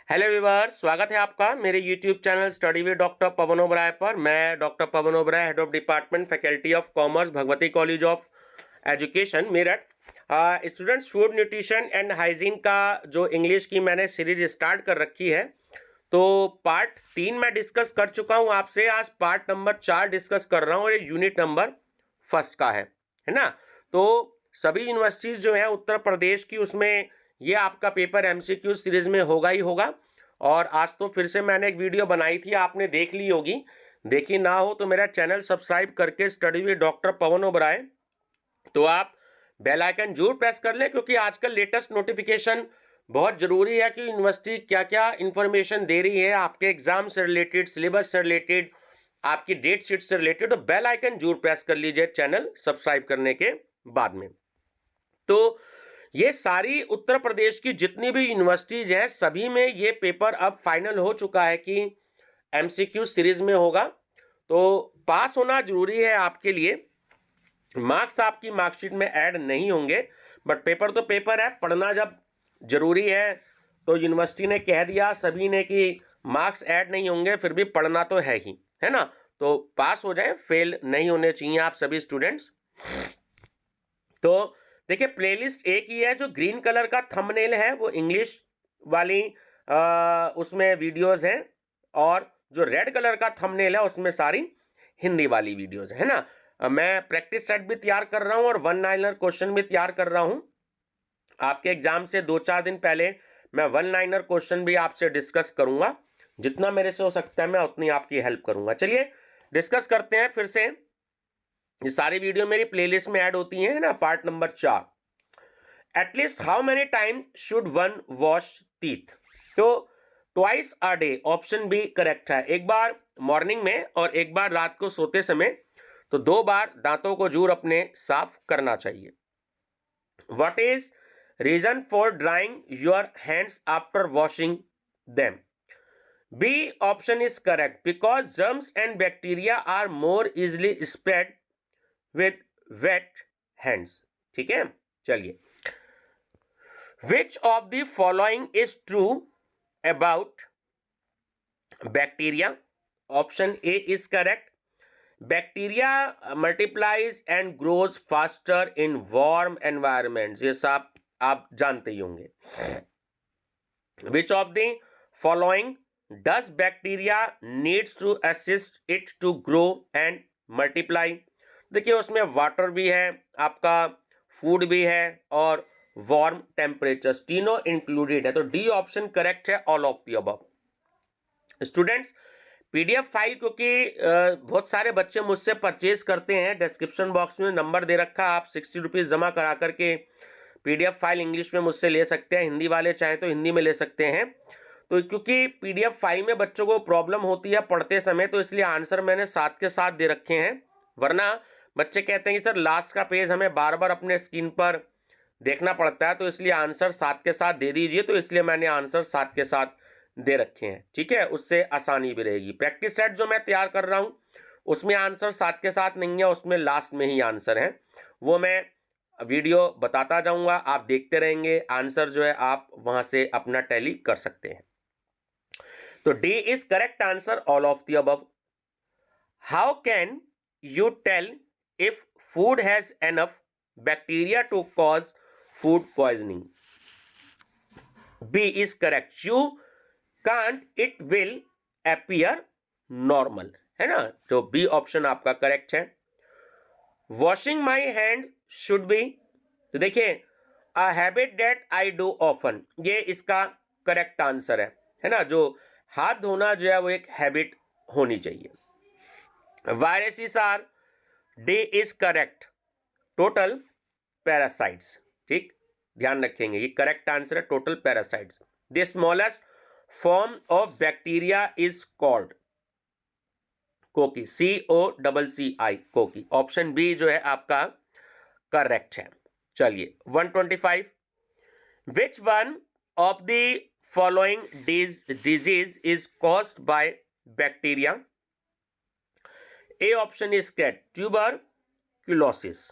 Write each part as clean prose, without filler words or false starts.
Hello viewer, स्वागत है आपका मेरे YouTube channel study with doctor Pawan Oberoi पर। मैं doctor Pawan Oberoi, head of department faculty of commerce, Bhagwati college of education, Meerut. Students, food nutrition and hygiene का जो इंग्लिश की मैंने सीरीज स्टार्ट कर रखी है, तो पार्ट 3 मैं डिस्कस कर चुका हूं आपसे। आज पार्ट नंबर 4 डिस्कस कर रहा हूं और ये यूनिट नंबर फर्स्ट का है ना। तो सभी यूनिवर्सिटीज जो है उत्तर प्रदेश की, उसमें ये आपका पेपर एमसीक्यू सीरीज में होगा ही होगा। और आज तो फिर से मैंने एक वीडियो बनाई थी, आपने देख ली होगी। देखी ना हो तो मेरा चैनल सब्सक्राइब करके study with doctor Pawan Oberoi, तो आप बेल आइकन जरूर प्रेस कर लें, क्योंकि आजकल लेटेस्ट नोटिफिकेशन बहुत जरूरी है कि यूनिवर्सिटी क्या क्या इंफॉर्मेशन दे रही है आपके एग्जाम से रिलेटेड, सिलेबस से रिलेटेड, आपकी डेट शीट से रिलेटेड। तो बेल आइकन जरूर प्रेस कर लीजिए चैनल सब्सक्राइब करने के बाद में। तो ये सारी उत्तर प्रदेश की जितनी भी यूनिवर्सिटीज हैं, सभी में ये पेपर अब फाइनल हो चुका है कि एमसीक्यू सीरीज में होगा। तो पास होना जरूरी है आपके लिए। मार्क्स आपकी मार्कशीट में ऐड नहीं होंगे, बट पेपर तो पेपर है, पढ़ना जब जरूरी है तो यूनिवर्सिटी ने कह दिया सभी ने कि मार्क्स ऐड नहीं होंगे, फिर भी पढ़ना तो है ही, है ना। तो पास हो जाए, फेल नहीं होने चाहिए आप सभी स्टूडेंट्स। तो देखिए, प्लेलिस्ट एक ही है। जो ग्रीन कलर का थंबनेल है वो इंग्लिश वाली उसमें वीडियोस हैं, और जो रेड कलर का थंबनेल है उसमें सारी हिंदी वाली वीडियोस है ना। मैं प्रैक्टिस सेट भी तैयार कर रहा हूं और वन लाइनर क्वेश्चन भी तैयार कर रहा हूं। आपके एग्जाम से 2-4 दिन पहले मैं वन लाइनर क्वेश्चन भी आपसे डिस्कस करूंगा। जितना मेरे से हो सकता है मैं उतनी आपकी हेल्प करूंगा। चलिए डिस्कस करते हैं फिर से। ये सारी वीडियो मेरी प्लेलिस्ट में ऐड होती हैं, है ना। Part number 4, at least how many time should one wash teeth. तो twice a day, option B correct है। एक बार मॉर्निंग में और एक बार रात को सोते समय, तो 2 बार दांतों को जरूर अपने साफ करना चाहिए। What is reason for drying your hands after washing them. B option is correct, because germs and bacteria are more easily spread with wet hands. ठीक है, चलिए। Which of the following is true about bacteria. Option A is correct, bacteria multiplies and grows faster in warm environments. ये सब आप जानते ही होंगे। Which of the following does bacteria needs to assist it to grow and multiply. देखिए, उसमें water भी है, आपका फूड भी है, और वार्म टेम्परेचर, तीनों इंक्लूडेड है। तो डी ऑप्शन करेक्ट है, all of the above. Students, PDF file क्योंकि बहुत सारे बच्चे मुझसे परचेज करते हैं, डिस्क्रिप्शन बॉक्स में नंबर दे रखा है, आप 60 रुपीज़ जमा करा करके पीडीएफ फाइल इंग्लिश में मुझसे ले सकते हैं। हिंदी वाले चाहें तो हिंदी में ले सकते हैं। तो क्योंकि पीडीएफ फाइल में बच्चों को प्रॉब्लम होती है पढ़ते समय, तो इसलिए आंसर मैंने साथ के साथ दे रखे हैं। वरना बच्चे कहते हैं कि सर लास्ट का पेज हमें बार बार अपने स्क्रीन पर देखना पड़ता है, तो इसलिए आंसर साथ के साथ दे दीजिए। तो इसलिए मैंने आंसर साथ के साथ दे रखे हैं, ठीक है, उससे आसानी भी रहेगी। प्रैक्टिस सेट जो मैं तैयार कर रहा हूं उसमें आंसर साथ के साथ नहीं है, उसमें लास्ट में ही आंसर है। वो मैं वीडियो बताता जाऊंगा, आप देखते रहेंगे, आंसर जो है आप वहां से अपना टैली कर सकते हैं। तो D is correct answer, all of the above. How can you tell if food has enough bacteria to cause food poisoning. B is correct, you can't, it will appear normal, है ना। तो B option आपका correct है। Washing my hand should be, तो देखिए, a habit that I do often, ये इसका correct answer है ना। जो हाथ धोना जो है वो एक हैबिट होनी चाहिए। Viruses are, D is correct, total parasites. ठीक, ध्यान रखेंगे, ये करेक्ट आंसर है, total parasites. The smallest form of bacteria is called cocci, COCCI, cocci. Option B जो है आपका करेक्ट है। चलिए 125, which one of the following disease is caused by bacteria. A option is correct, tuberculosis.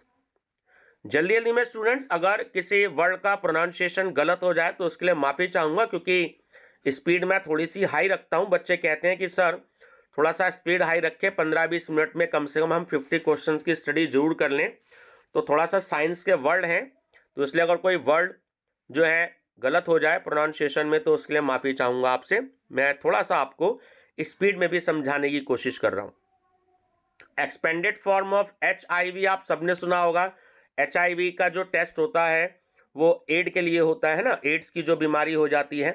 जल्दी जल्दी में students, अगर किसी वर्ड का प्रोनाउंसिएशन गलत हो जाए तो उसके लिए माफी चाहूंगा, क्योंकि स्पीड मैं थोड़ी सी हाई रखता हूँ। बच्चे कहते हैं कि सर थोड़ा सा स्पीड हाई रखे, 15-20 मिनट में कम से कम हम 50 क्वेश्चन की स्टडी जरूर कर लें। तो थोड़ा सा साइंस के वर्ड हैं, तो इसलिए अगर कोई वर्ड जो है गलत हो जाए प्रोनाउंसिएशन में तो उसके लिए माफ़ी चाहूँगा आपसे। मैं थोड़ा सा आपको स्पीड में भी समझाने की कोशिश कर रहा हूँ। एक्सपेंडेड फॉर्म ऑफ HIV आप सबने सुना होगा। HIV का जो टेस्ट होता है वो एड के लिए होता है ना, एड्स की जो बीमारी हो जाती है।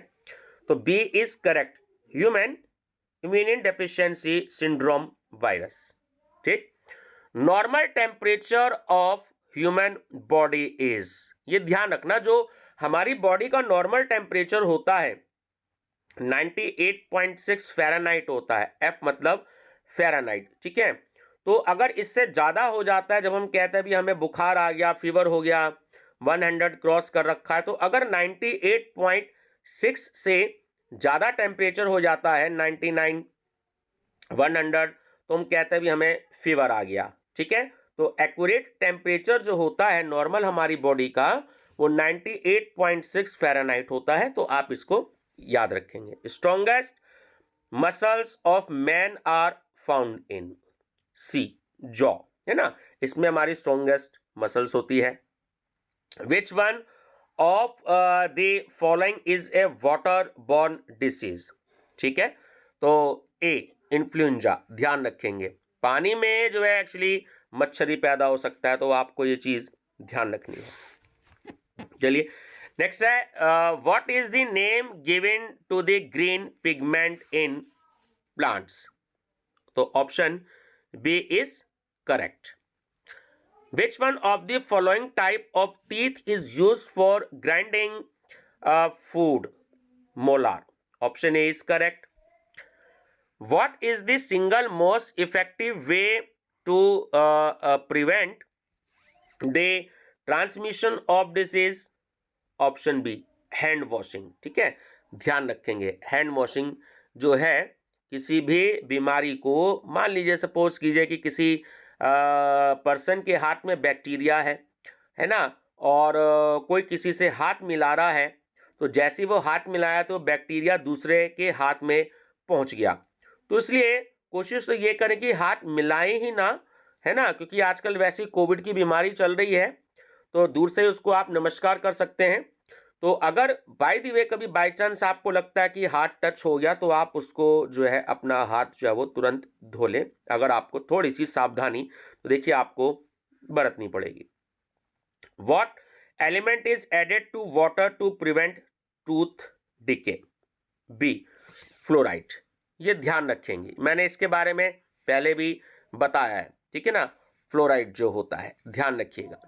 तो B is correct, human immune deficiency syndrome virus. ठीक। Normal temperature of human body is, ये ध्यान रखना, जो हमारी बॉडी का नॉर्मल टेम्परेचर होता है 98.6 फ़ारेनहाइट होता है। एफ मतलब फ़ारेनहाइट, ठीक है। तो अगर इससे ज़्यादा हो जाता है, जब हम कहते हैं भी हमें बुखार आ गया, फीवर हो गया, 100 क्रॉस कर रखा है, तो अगर 98.6 से ज़्यादा टेम्परेचर हो जाता है 99, 100, तो हम कहते हैं भी हमें फीवर आ गया, ठीक है। तो एक्यूरेट टेम्परेचर जो होता है नॉर्मल हमारी बॉडी का वो 98.6 फ़ारेनहाइट होता है। तो आप इसको याद रखेंगे। Strongest muscles of man are found in C, jaw, है ना, इसमें हमारी स्ट्रॉन्गेस्ट मसल्स होती है। Which one of the following is a water borne disease, ठीक है। तो ए इन्फ्लुएंजा, ध्यान रखेंगे, पानी में जो है एक्चुअली मच्छरी पैदा हो सकता है, तो आपको ये चीज ध्यान रखनी है। चलिए नेक्स्ट है, what is the name given to the green pigment in plants. तो option B is correct. Which one of the following type of teeth is used for grinding food? Molar. Option A is correct. What is the single most effective way to prevent the transmission of disease? Option B, hand washing. ठीक है, ध्यान रखेंगे। Hand washing जो है किसी भी बीमारी को, मान लीजिए सपोज कीजिए कि किसी पर्सन के हाथ में बैक्टीरिया है ना, और कोई किसी से हाथ मिला रहा है, तो जैसे ही वो हाथ मिलाया तो बैक्टीरिया दूसरे के हाथ में पहुंच गया। तो इसलिए कोशिश तो ये करें कि हाथ मिलाएं ही ना, है ना, क्योंकि आजकल वैसे कोविड की बीमारी चल रही है, तो दूर से उसको आप नमस्कार कर सकते हैं। तो अगर बाय द वे कभी बाय चांस आपको लगता है कि हाथ टच हो गया, तो आप उसको जो है अपना हाथ जो है वो तुरंत धो लें। अगर आपको थोड़ी सी सावधानी तो देखिए आपको बरतनी पड़ेगी। What element is added to water to prevent tooth decay? B, fluoride. ये ध्यान रखेंगे, मैंने इसके बारे में पहले भी बताया है, ठीक है ना, फ्लोराइड जो होता है, ध्यान रखिएगा।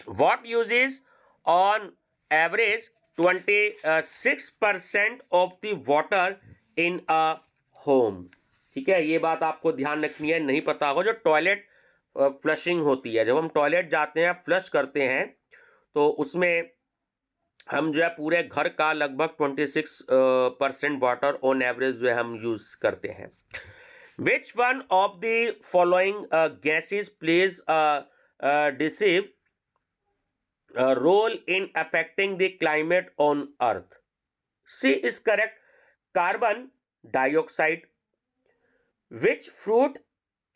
What uses on average 26% of the water in a home, ठीक है। ये बात आपको ध्यान रखनी है। नहीं पता होगा, जो टॉयलेट फ्लशिंग होती है, जब हम टॉयलेट जाते हैं फ्लश करते हैं, तो उसमें हम जो है पूरे घर का लगभग 26% वाटर ऑन एवरेज जो है हम यूज करते हैं। Which one of the following gases plays decisive role in affecting the climate on earth? C is correct, carbon dioxide. Which fruit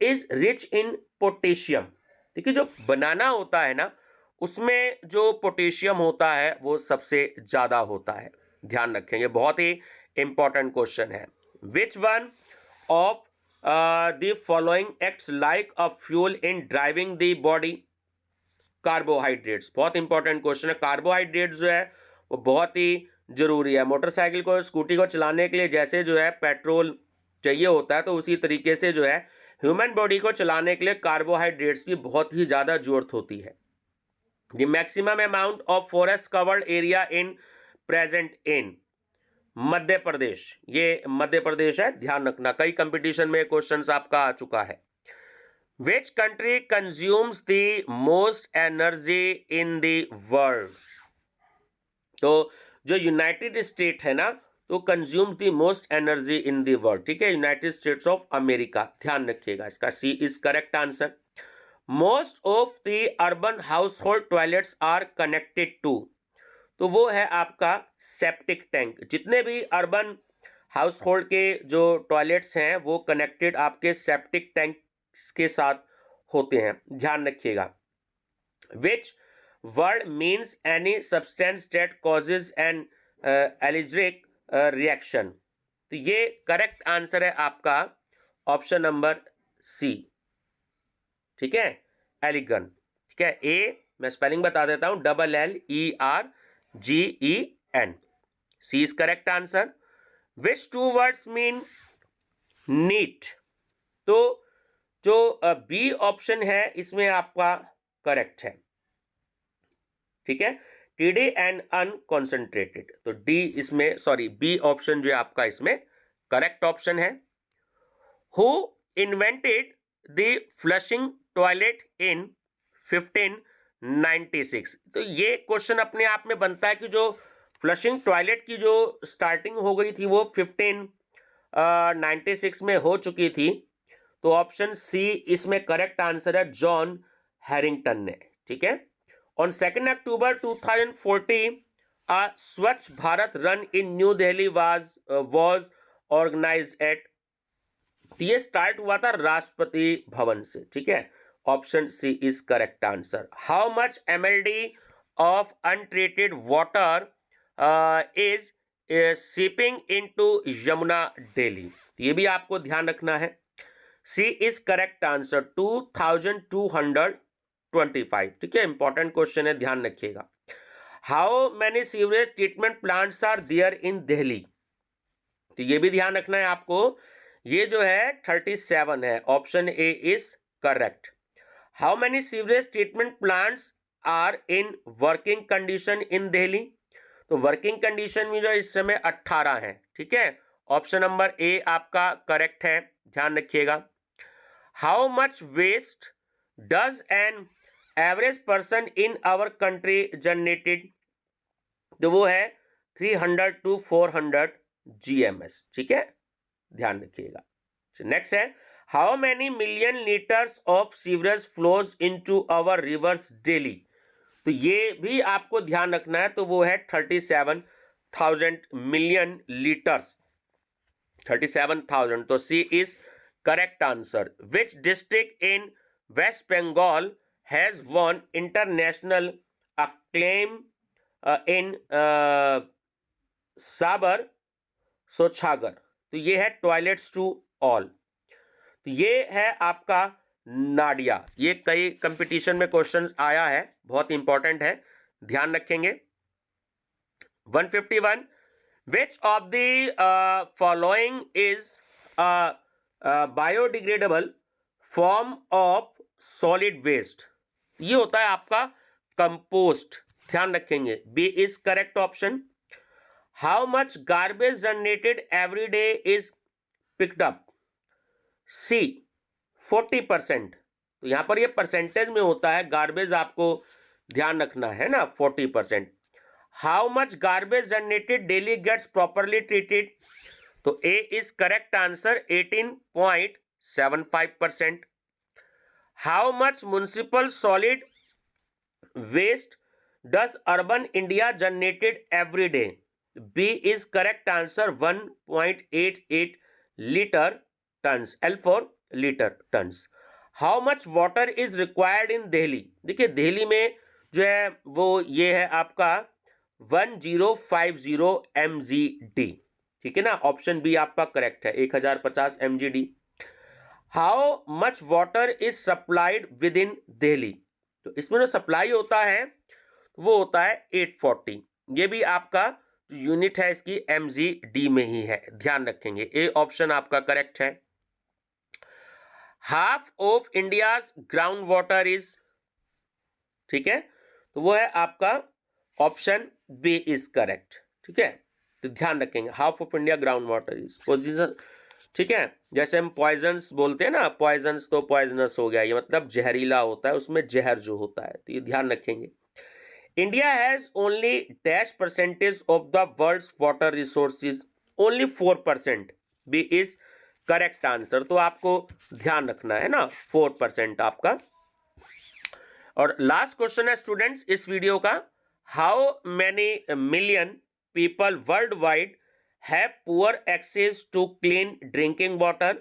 is rich in potassium? देखिए जो बनाना होता है ना, उसमें जो पोटेशियम होता है वो सबसे ज्यादा होता है, ध्यान रखेंगे, बहुत ही इंपॉर्टेंट क्वेश्चन है। Which one of the following acts like a fuel in driving the body? Carbohydrates, बहुत इंपॉर्टेंट क्वेश्चन है। कार्बोहाइड्रेट्स जो है वो बहुत ही जरूरी है। मोटरसाइकिल को, स्कूटी को चलाने के लिए जैसे जो है पेट्रोल चाहिए होता है, तो उसी तरीके से जो है ह्यूमन बॉडी को चलाने के लिए कार्बोहाइड्रेट्स की बहुत ही ज्यादा जरूरत होती है। The maximum amount of forest covered area in present in Madhya Pradesh, ये मध्य प्रदेश है, ध्यान रखना, कई कंपटीशन में क्वेश्चन आपका आ चुका है। Which country consumes the most energy in the world? तो जो यूनाइटेड स्टेट है ना, तो consumes the most energy in the world, ठीक है, यूनाइटेड स्टेट्स ऑफ अमेरिका, ध्यान रखिएगा, इसका C is correct answer. Most of the urban household toilets are connected to, तो वो है आपका सेप्टिक टैंक। जितने भी अर्बन हाउस होल्ड के जो टॉयलेट्स हैं वो कनेक्टेड आपके सेप्टिक टैंक के साथ होते हैं, ध्यान रखिएगा। Which word means any substance that causes an allergic reaction. तो ये करेक्ट आंसर है आपका ऑप्शन नंबर सी, ठीक है, एलिगन। ठीक है, ए मैं स्पेलिंग बता देता हूं, LLERGEN। C is correct answer. Which two words mean neat. तो जो बी ऑप्शन है इसमें आपका करेक्ट है, ठीक है, TD एंड अनकॉन्सेंट्रेटेड। तो डी इसमें, सॉरी, बी ऑप्शन जो है आपका इसमें करेक्ट ऑप्शन है। Who invented the flushing toilet in 1596। तो ये क्वेश्चन अपने आप में बनता है कि जो फ्लशिंग टॉयलेट की जो स्टार्टिंग हो गई थी वो 1596 में हो चुकी थी। तो ऑप्शन सी इसमें करेक्ट आंसर है, जॉन हैरिंगटन ने। ठीक है, on 2 October 2014 a Swachh Bharat run in New Delhi was organized at, ये स्टार्ट हुआ था राष्ट्रपति भवन से। ठीक है, option C is correct answer. How much mld of untreated water is seeping into Yamuna daily. ये भी आपको ध्यान रखना है। C is correct answer, 2225। ठीक है, इंपॉर्टेंट क्वेश्चन है, ध्यान रखिएगा। How many sewerage treatment plants are there in Delhi. तो ये भी ध्यान रखना है आपको। ये जो है 37 है, option A is correct. How many sewerage treatment plants are in working condition in Delhi. तो वर्किंग कंडीशन में जो इस समय 18 है। ठीक है, ऑप्शन नंबर ए आपका करेक्ट है, ध्यान रखिएगा। How much waste does an average person in our country generated. तो वो है 300 to 400 GMS। ठीक है, ध्यान रखिएगा। नेक्स्ट है, how many million litres of sewerage flows into our rivers daily. तो ये भी आपको ध्यान रखना है। तो वो है 37,000 मिलियन लीटर्स, 37,000। तो C is correct answer. Which district in West Bengal has won international acclaim in साबर सोछागर। तो ये है टॉयलेट्स टू ऑल। तो ये है आपका नाडिया। ये कई कंपटीशन में क्वेश्चन आया है, बहुत इंपॉर्टेंट है, ध्यान रखेंगे। 151, which of the following is biodegradable form of solid waste. ये होता है आपका कंपोस्ट, ध्यान रखेंगे। B is correct option. How much garbage generated every day is picked up. C 40%। तो यहां पर ये परसेंटेज में होता है, गार्बेज आपको ध्यान रखना है ना, 40%। How much garbage generated daily gets properly treated. तो A is correct answer, 18.75%। How much municipal solid waste does urban India generated every day. B is correct answer, 1.88 litre tonnes, L for litre tonnes. How much water is required in Delhi. देखिए दिल्ली में जो है वो ये है आपका 1050 mgd। ठीक है ना, ऑप्शन बी आपका करेक्ट है, 1050 mgd। How much water is supplied with in Delhi. तो इसमें जो सप्लाई होता है वो होता है 840। ये भी आपका यूनिट है इसकी mgd में ही है, ध्यान रखेंगे। ए ऑप्शन आपका करेक्ट है। Half of India's ground water is, ठीक है, तो वो है आपका ऑप्शन बी इज करेक्ट। ठीक है, तो ध्यान रखेंगे, half of India ground water is position. ठीक है, जैसे हम पॉइजन्स बोलते हैं ना, पॉइजन्स तो पॉइजनस हो गया, ये मतलब जहरीला होता है, उसमें जहर जो होता है, तो ये ध्यान रखेंगे। India has only dash percentage of the world's water resources, only 4%। B is correct answer. तो आपको ध्यान रखना है ना, 4% आपका। और लास्ट क्वेश्चन है स्टूडेंट्स इस वीडियो का, how many million people world wide have poor access to clean drinking water?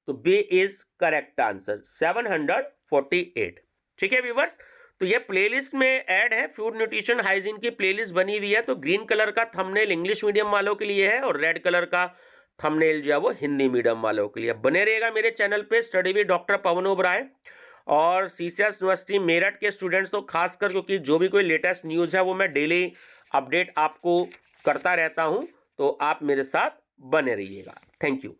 तो बी इज करेक्ट आंसर 748। ठीक है व्यूवर्स, तो ये प्लेलिस्ट में ऐड है, फूड न्यूट्रिशन हाइजीन की प्लेलिस्ट बनी हुई है। तो ग्रीन कलर का थंबनेल इंग्लिश मीडियम वालों के लिए है और रेड कलर का थंबनेल जो है वो हिंदी मीडियम वालों के लिए। बने रहेगा मेरे चैनल पे study with doctor Pawan Oberoi. और सीसीएस यूनिवर्सिटी मेरठ के स्टूडेंट्स तो खासकर, क्योंकि जो भी कोई लेटेस्ट न्यूज़ है वो मैं डेली अपडेट आपको करता रहता हूं, तो आप मेरे साथ बने रहिएगा। Thank you.